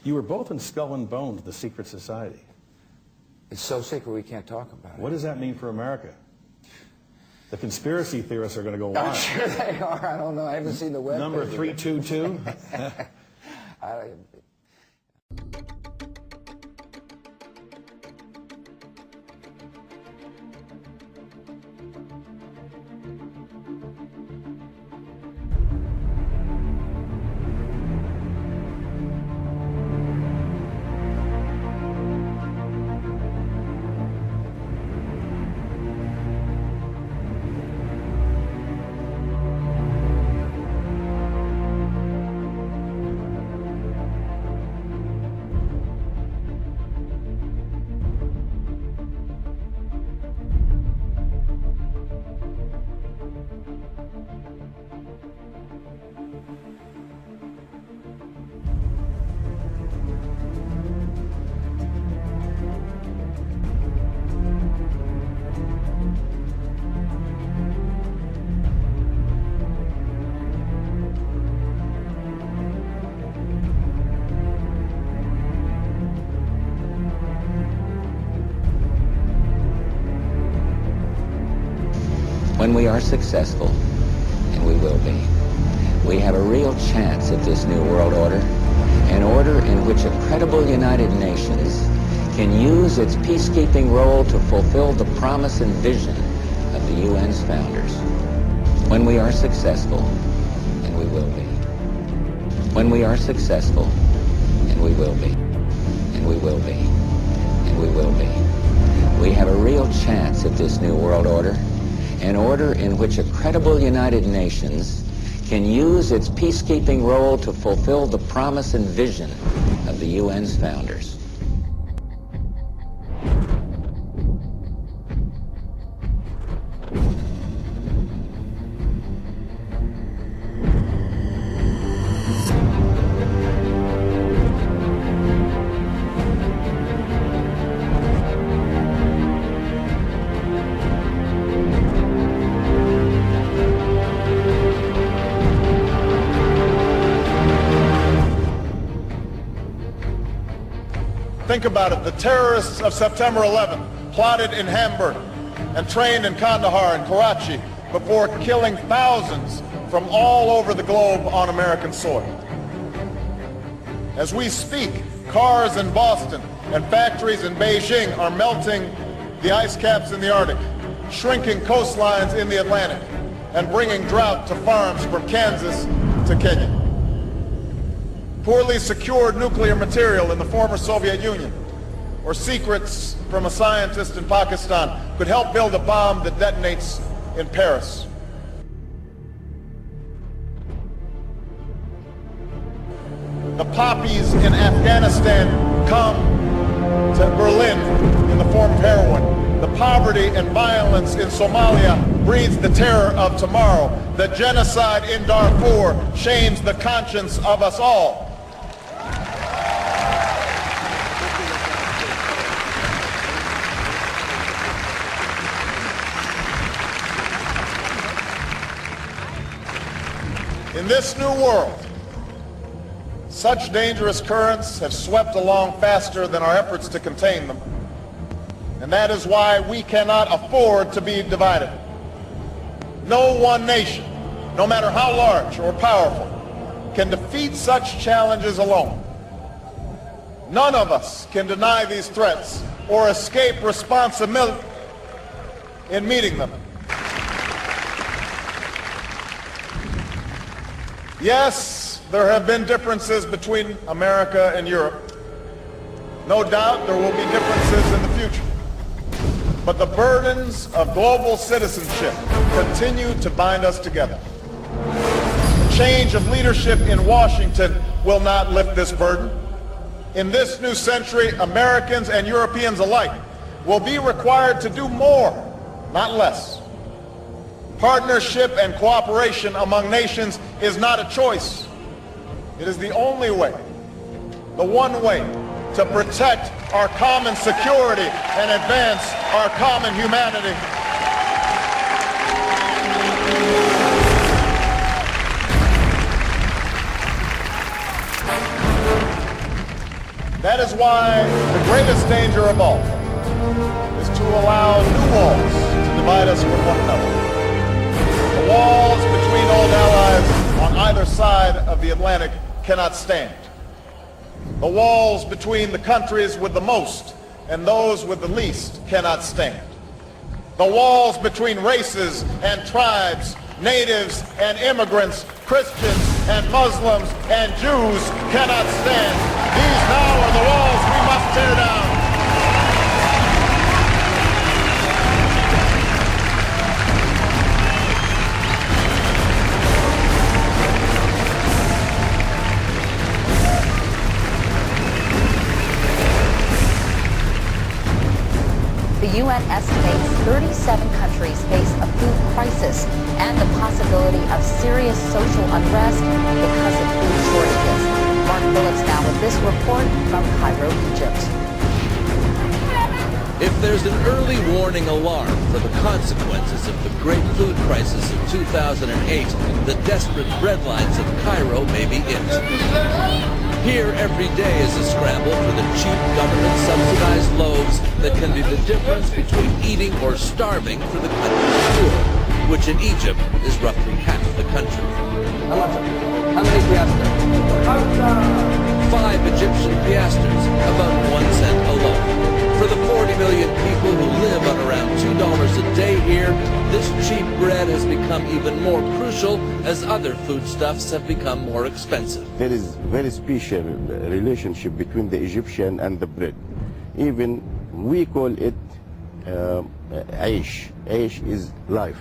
You were both in Skull and Bones, the secret society. It's so secret we can't talk about it. What does that mean for America? The conspiracy theorists are going to go wild. I'm sure they are. I don't know. I haven't seen the web. Number 322. When we are successful, and we will be, we have a real chance at this new world order, an order in which a credible United Nations can use its peacekeeping role to fulfill the promise and vision of the UN's founders. When we are successful, and we will be. When we are successful, and we will be, and we will be, and we will be, we have a real chance at this new world order, an order in which a credible United Nations can use its peacekeeping role to fulfill the promise and vision of the UN's founders. Think about it. The terrorists of September 11th plotted in Hamburg and trained in Kandahar and Karachi before killing thousands from all over the globe on American soil. As we speak, cars in Boston and factories in Beijing are melting the ice caps in the Arctic, shrinking coastlines in the Atlantic, and bringing drought to farms from Kansas to Kenya. Poorly secured nuclear material in the former Soviet Union, or secrets from a scientist in Pakistan, could help build a bomb that detonates in Paris. The poppies in Afghanistan come to Berlin in the form of heroin. The poverty and violence in Somalia breeds the terror of tomorrow. The genocide in Darfur shames the conscience of us all. In this new world, such dangerous currents have swept along faster than our efforts to contain them. And that is why we cannot afford to be divided. No one nation, no matter how large or powerful, can defeat such challenges alone. None of us can deny these threats or escape responsibility in meeting them. Yes, there have been differences between America and Europe. No doubt there will be differences in the future. But the burdens of global citizenship continue to bind us together. The change of leadership in Washington will not lift this burden. In this new century, Americans and Europeans alike will be required to do more, not less. Partnership and cooperation among nations is not a choice. It is the only way, the one way, to protect our common security and advance our common humanity. That is why the greatest danger of all is to allow new walls to divide us from one another. The walls between old allies on either side of the Atlantic cannot stand. The walls between the countries with the most and those with the least cannot stand. The walls between races and tribes, natives and immigrants, Christians and Muslims and Jews cannot stand. These now are the walls we must tear down. The UN estimates 37 countries face a food crisis and the possibility of serious social unrest because of food shortages. Mark Phillips now with this report from Cairo, Egypt. If there's an early warning alarm for the consequences of the great food crisis of 2008, the desperate breadlines of Cairo may be it. Here, every day is a scramble for the cheap government-subsidized loaves that can be the difference between eating or starving for the country's poor, which in Egypt is roughly half the country. How many piastres? 5 Egyptian piastres, about 1 cent a loaf. For the 40 million people who live on around $2 a day here, this cheap bread has become even more crucial as other foodstuffs have become more expensive. There is very special relationship between the Egyptian and the bread. Even we call it aish. Aish is life.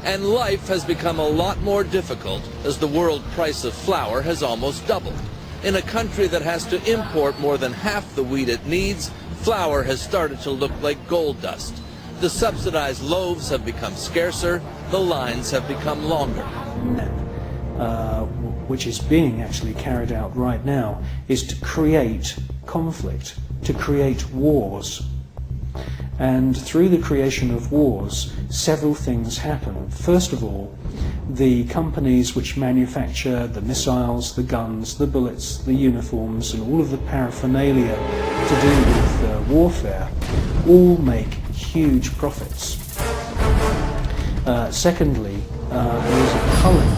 And life has become a lot more difficult as the world price of flour has almost doubled. In a country that has to import more than half the wheat it needs, flour has started to look like gold dust. The subsidized loaves have become scarcer, the lines have become longer. Which is being actually carried out right now, is to create conflict, to create wars. And through the creation of wars, several things happen. First of all, the companies which manufacture the missiles, the guns, the bullets, the uniforms, and all of the paraphernalia to do with warfare, all make huge profits. Secondly, there is a culling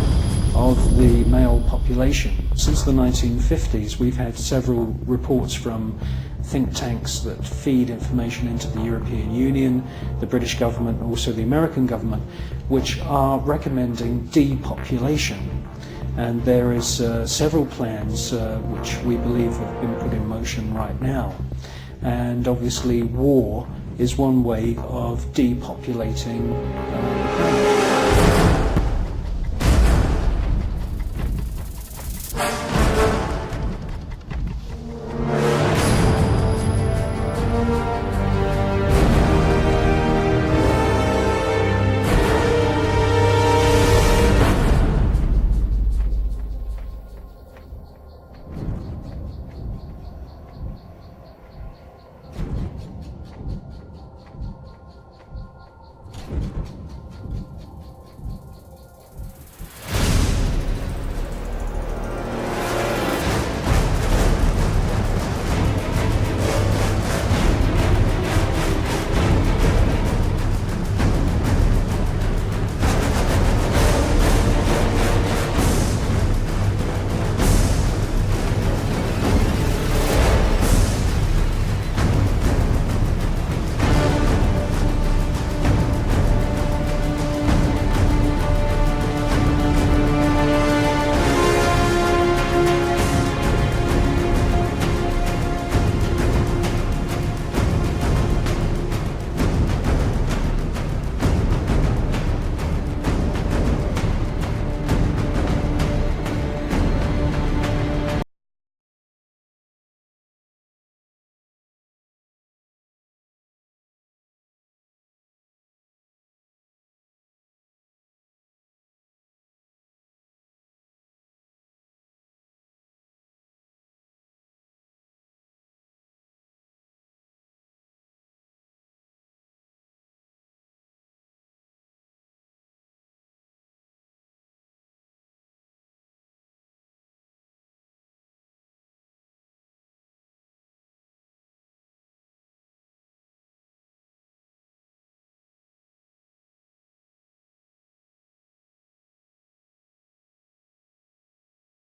of the male population. Since the 1950s, we've had several reports from think tanks that feed information into the European Union, the British government, and also the American government, which are recommending depopulation. And there is several plans which we believe have been put in motion right now. And obviously war is one way of depopulating the planet.